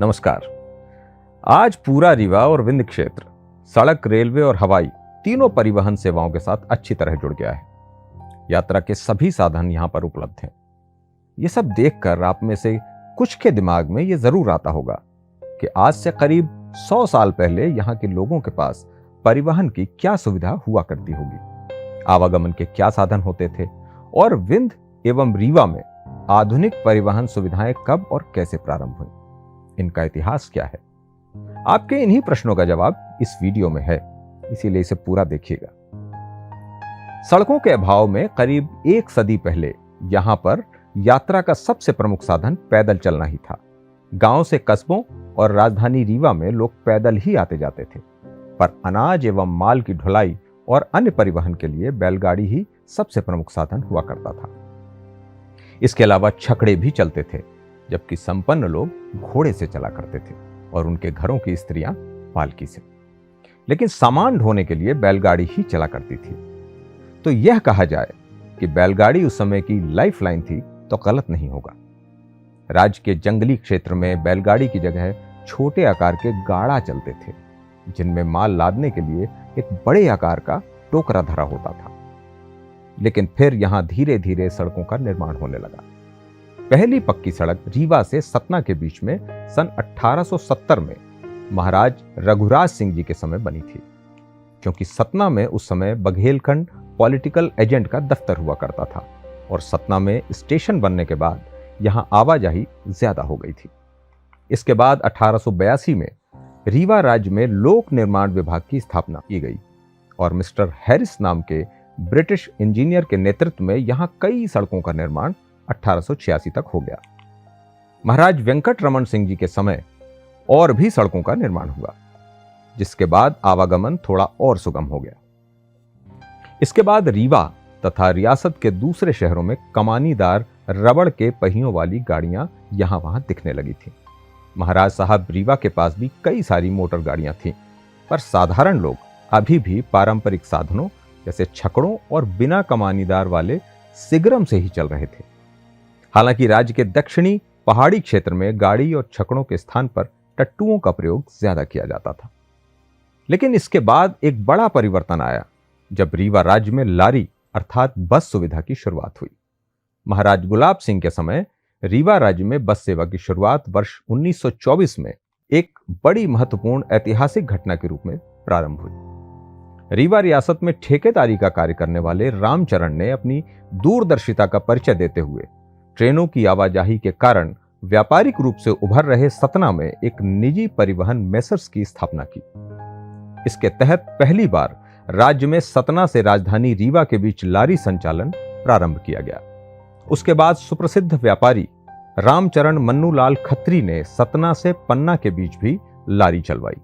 नमस्कार। आज पूरा रीवा और विंध्य क्षेत्र सड़क, रेलवे और हवाई तीनों परिवहन सेवाओं के साथ अच्छी तरह जुड़ गया है। यात्रा के सभी साधन यहां पर उपलब्ध हैं। ये सब देखकर आप में से कुछ के दिमाग में ये जरूर आता होगा कि आज से करीब 100 साल पहले यहाँ के लोगों के पास परिवहन की क्या सुविधा हुआ करती होगी, आवागमन के क्या साधन होते थे और विंध्य एवं रीवा में आधुनिक परिवहन सुविधाएं कब और कैसे प्रारंभ हुई, इनका इतिहास क्या है। आपके इन्हीं प्रश्नों का जवाब इस वीडियो में है, इसीलिए इसे पूरा देखिएगा। सड़कों के अभाव में करीब 1 सदी पहले यहां पर यात्रा का सबसे प्रमुख साधन पैदल चलना ही था। गांव से कस्बों और राजधानी रीवा में लोग पैदल ही आते जाते थे, पर अनाज एवं माल की ढुलाई और अन्य परिवहन के लिए बैलगाड़ी ही सबसे प्रमुख साधन हुआ करता था। इसके अलावा छकड़े भी चलते थे, जबकि संपन्न लोग घोड़े से चला करते थे और उनके घरों की स्त्रियां पालकी से। लेकिन सामान ढोने के लिए बैलगाड़ी ही चला करती थी। तो यह कहा जाए कि बैलगाड़ी उस समय की लाइफलाइन थी तो गलत नहीं होगा। राज्य के जंगली क्षेत्र में बैलगाड़ी की जगह छोटे आकार के गाड़ा चलते थे, जिनमें माल लादने के लिए एक बड़े आकार का टोकरा धरा होता था। लेकिन फिर यहां धीरे धीरे सड़कों का निर्माण होने लगा। पहली पक्की सड़क रीवा से सतना के बीच में सन 1870 में महाराज रघुराज सिंह जी के समय बनी थी, क्योंकि सतना में उस समय बघेलखंड पॉलिटिकल एजेंट का दफ्तर हुआ करता था और सतना में स्टेशन बनने के बाद यहां आवाजाही ज्यादा हो गई थी। इसके बाद 1882 में रीवा राज्य में लोक निर्माण विभाग की स्थापना की गई और मिस्टर हैरिस नाम के ब्रिटिश इंजीनियर के नेतृत्व में यहां कई सड़कों का निर्माण 1886 तक हो गया। महाराज वेंकट रमन सिंह जी के समय और भी सड़कों का निर्माण हुआ, जिसके बाद आवागमन थोड़ा और सुगम हो गया। इसके बाद रीवा तथा रियासत के दूसरे शहरों में कमानीदार रबड़ के पहियों वाली गाड़ियां यहां वहां दिखने लगी थी। महाराज साहब रीवा के पास भी कई सारी मोटर गाड़ियां थीं, पर साधारण लोग अभी भी पारंपरिक साधनों जैसे छकड़ों और बिना कमानीदार वाले सिगरम से ही चल रहे थे। हालांकि राज्य के दक्षिणी पहाड़ी क्षेत्र में गाड़ी और छकड़ों के स्थान पर टट्टुओं का प्रयोग ज्यादा किया जाता था। लेकिन इसके बाद एक बड़ा परिवर्तन आया जब रीवा राज्य में लारी अर्थात बस सुविधा की शुरुआत हुई। महाराज गुलाब सिंह के समय रीवा राज्य में बस सेवा की शुरुआत वर्ष 1924 में एक बड़ी महत्वपूर्ण ऐतिहासिक घटना के रूप में प्रारंभ हुई। रीवा रियासत में ठेकेदारी का कार्य करने वाले रामचरण ने अपनी दूरदर्शिता का परिचय देते हुए ट्रेनों की आवाजाही के कारण व्यापारिक रूप से उभर रहे सतना में एक निजी परिवहन मेसर्स की स्थापना की। इसके तहत पहली बार राज्य में सतना से राजधानी रीवा के बीच लारी संचालन प्रारंभ किया गया। उसके बाद सुप्रसिद्ध व्यापारी रामचरण मन्नूलाल खत्री ने सतना से पन्ना के बीच भी लारी चलवाई।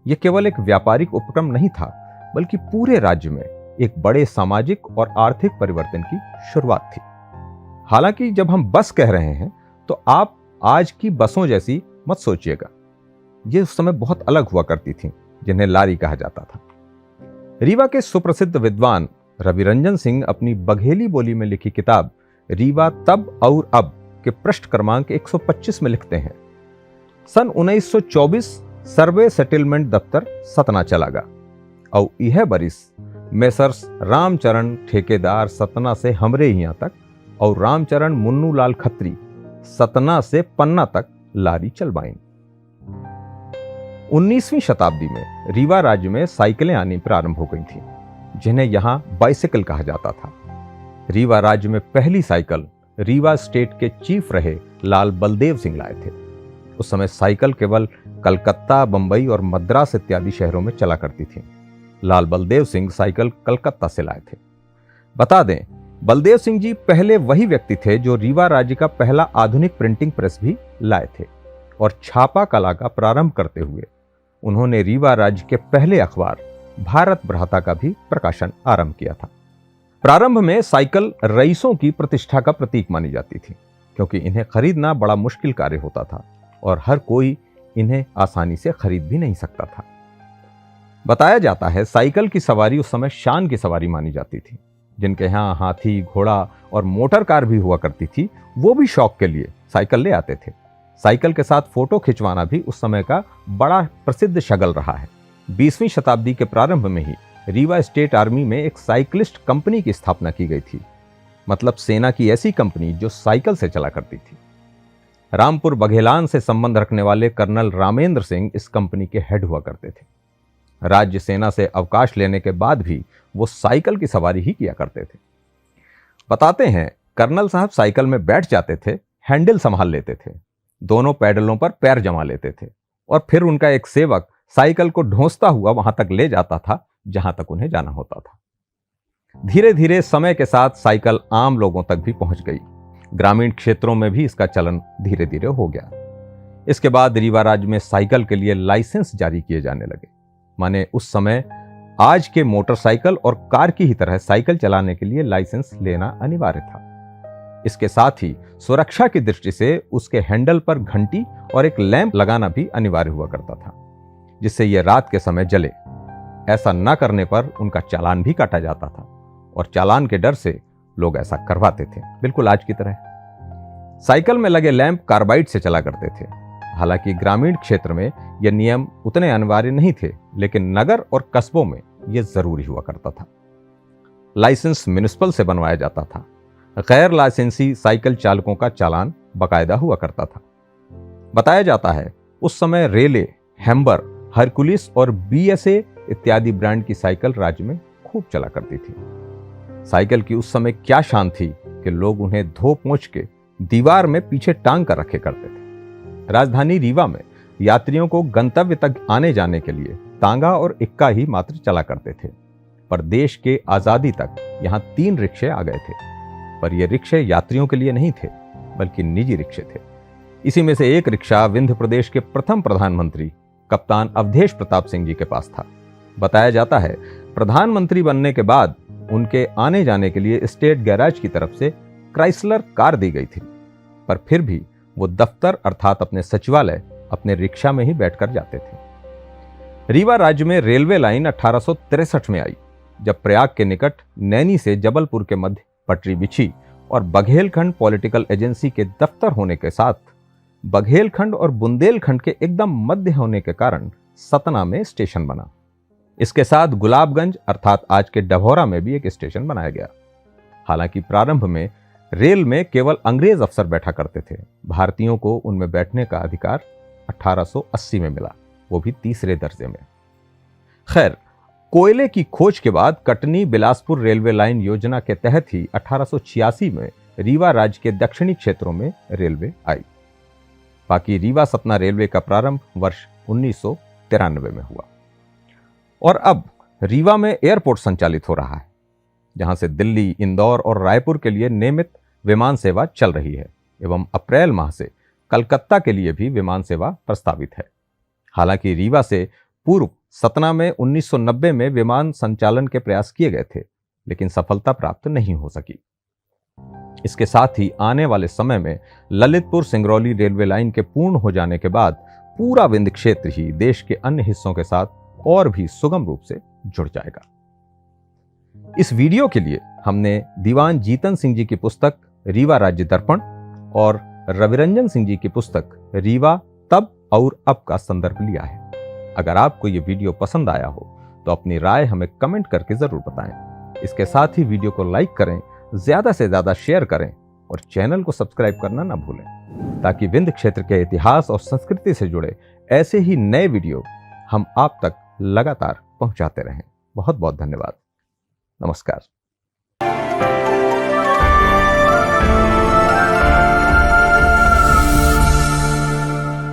यह केवल एक व्यापारिक उपक्रम नहीं था, बल्कि पूरे राज्य में एक बड़े सामाजिक और आर्थिक परिवर्तन की शुरुआत थी। हालांकि जब हम बस कह रहे हैं तो आप आज की बसों जैसी मत सोचिएगा। ये उस समय बहुत अलग हुआ करती थीं, जिन्हें लारी कहा जाता था। रीवा के सुप्रसिद्ध विद्वान रविरंजन सिंह अपनी बघेली बोली में लिखी किताब रीवा तब और अब के पृष्ठ क्रमांक 125 में लिखते हैं, सन 1924 सर्वे सेटलमेंट दफ्तर सतना चलागा और यह बरिस मेसर्स रामचरण ठेकेदार सतना से हमरे यहाँ तक और रामचरण मुन्नूलाल खत्री सतना से पन्ना तक लारी चलवाइन। 19वीं शताब्दी में रीवा राज्य में साइकिलें आनी प्रारंभ हो गई थीं, जिन्हें यहां बाइसिकल कहा जाता था। रीवा राज्य में पहली साइकिल रीवा स्टेट के चीफ रहे लाल बलदेव सिंह लाए थे। उस समय साइकिल केवल कलकत्ता, बंबई और मद्रास इत्यादि शहरों में चला करती थी। लाल बलदेव सिंह साइकिल कलकत्ता से लाए थे। बता दें, बलदेव सिंह जी पहले वही व्यक्ति थे जो रीवा राज्य का पहला आधुनिक प्रिंटिंग प्रेस भी लाए थे और छापा कला का प्रारंभ करते हुए उन्होंने रीवा राज्य के पहले अखबार भारत भ्राता का भी प्रकाशन आरंभ किया था। प्रारंभ में साइकिल रईसों की प्रतिष्ठा का प्रतीक मानी जाती थी, क्योंकि इन्हें खरीदना बड़ा मुश्किल कार्य होता था और हर कोई इन्हें आसानी से खरीद भी नहीं सकता था। बताया जाता है साइकिल की सवारी उस समय शान की सवारी मानी जाती थी। जिनके यहाँ हाथी, घोड़ा और मोटर कार भी हुआ करती थी, वो भी शौक के लिए साइकिल ले आते थे। साइकिल के साथ फोटो खिंचवाना भी उस समय का बड़ा प्रसिद्ध शगल रहा है। 20वीं शताब्दी के प्रारंभ में ही रीवा स्टेट आर्मी में एक साइकिलिस्ट कंपनी की स्थापना की गई थी, मतलब सेना की ऐसी कंपनी जो साइकिल से चला करती थी। रामपुर बघेलान से संबंध रखने वाले कर्नल रामेंद्र सिंह इस कंपनी के हेड हुआ करते थे। राज्य सेना से अवकाश लेने के बाद भी वो साइकिल की सवारी ही किया करते थे। बताते हैं, कर्नल साहब साइकिल में बैठ जाते थे, हैंडल संभाल लेते थे, दोनों पैडलों पर पैर जमा लेते थे और फिर उनका एक सेवक साइकिल को ढोंसता हुआ वहां तक ले जाता था जहां तक उन्हें जाना होता था। धीरे धीरे समय के साथ साइकिल आम लोगों तक भी पहुंच गई। ग्रामीण क्षेत्रों में भी इसका चलन धीरे धीरे हो गया। इसके बाद रीवा राज्य में साइकिल के लिए लाइसेंस जारी किए जाने लगे। माने उस समय आज के मोटरसाइकिल और कार की ही तरह साइकिल चलाने के लिए लाइसेंस लेना अनिवार्य था। इसके साथ ही सुरक्षा की दृष्टि से उसके हैंडल पर घंटी और एक लैंप लगाना भी अनिवार्य हुआ करता था, जिससे यह रात के समय जले। ऐसा न करने पर उनका चालान भी काटा जाता था और चालान के डर से लोग ऐसा करवाते थे, बिल्कुल आज की तरह। साइकिल में लगे लैंप कार्बाइड से चला करते थे। हालांकि ग्रामीण क्षेत्र में यह नियम उतने अनिवार्य नहीं थे, लेकिन नगर और कस्बों में यह जरूरी हुआ करता था। लाइसेंस म्युनिसिपल से बनवाया जाता था। गैर लाइसेंसी साइकिल चालकों का चालान बकायदा हुआ करता था। बताया जाता है उस समय रेले, हैम्बर, हरकुलिस और बीएसए इत्यादि ब्रांड की साइकिल राज्य में खूब चला करती थी। साइकिल की उस समय क्या शान थी कि लोग उन्हें धो पोंछ के दीवार में पीछे टांग कर रखे करते थे। राजधानी रीवा में यात्रियों को गंतव्य तक आने जाने के लिए तांगा और इक्का ही मात्र चला करते थे, पर देश के आजादी तक यहां 3 रिक्शे आ गए थे। पर ये रिक्शे यात्रियों के लिए नहीं थे, बल्कि निजी रिक्शे थे। इसी में से एक रिक्शा विंध्य प्रदेश के प्रथम प्रधानमंत्री कप्तान अवधेश प्रताप सिंह जी के पास था। बताया जाता है प्रधानमंत्री बनने के बाद उनके आने जाने के लिए स्टेट गैराज की तरफ से क्राइसलर कार दी गई थी, पर फिर भी वो दफ्तर अर्थात अपने सचिवालय अपने रिक्शा में ही बैठकर जाते थे। रीवा राज्य में रेलवे लाइन 1863 में आई, जब प्रयाग के निकट नैनी से जबलपुर के मध्य पटरी बिछी और बघेलखंड पॉलिटिकल एजेंसी के दफ्तर होने के साथ बघेलखंड और बुंदेलखंड के एकदम मध्य होने के कारण सतना में स्टेशन बना। इसके साथ गुलाबगंज अर्थात आज के डभौरा में भी एक स्टेशन बनाया गया। हालांकि प्रारंभ में रेल में केवल अंग्रेज अफसर बैठा करते थे। भारतीयों को उनमें बैठने का अधिकार 1880 में मिला, वो भी तीसरे दर्जे में। खैर, कोयले की खोज के बाद कटनी बिलासपुर रेलवे लाइन योजना के तहत ही 1886 में रीवा राज्य के दक्षिणी क्षेत्रों में रेलवे आई। बाकी रीवा सतना रेलवे का प्रारंभ वर्ष 1993 में हुआ। और अब रीवा में एयरपोर्ट संचालित हो रहा है, जहां से दिल्ली, इंदौर और रायपुर के लिए नियमित विमान सेवा चल रही है एवं अप्रैल माह से कलकत्ता के लिए भी विमान सेवा प्रस्तावित है। हालांकि रीवा से पूर्व सतना में 1990 में विमान संचालन के प्रयास किए गए थे, लेकिन सफलता प्राप्त नहीं हो सकी। इसके साथ ही आने वाले समय में ललितपुर सिंगरौली रेलवे लाइन के पूर्ण हो जाने के बाद पूरा विंध्य क्षेत्र ही देश के अन्य हिस्सों के साथ और भी सुगम रूप से जुड़ जाएगा। इस वीडियो के लिए हमने दीवान जीतन सिंह जी की पुस्तक रीवा राज्य दर्पण और रविरंजन सिंह जी की पुस्तक रीवा तब और अब का संदर्भ लिया है। अगर आपको ये वीडियो पसंद आया हो तो अपनी राय हमें कमेंट करके जरूर बताएं। इसके साथ ही वीडियो को लाइक करें, ज्यादा से ज्यादा शेयर करें और चैनल को सब्सक्राइब करना ना भूलें, ताकि विंध्य क्षेत्र के इतिहास और संस्कृति से जुड़े ऐसे ही नए वीडियो हम आप तक लगातार पहुंचाते रहें। बहुत बहुत धन्यवाद। नमस्कार।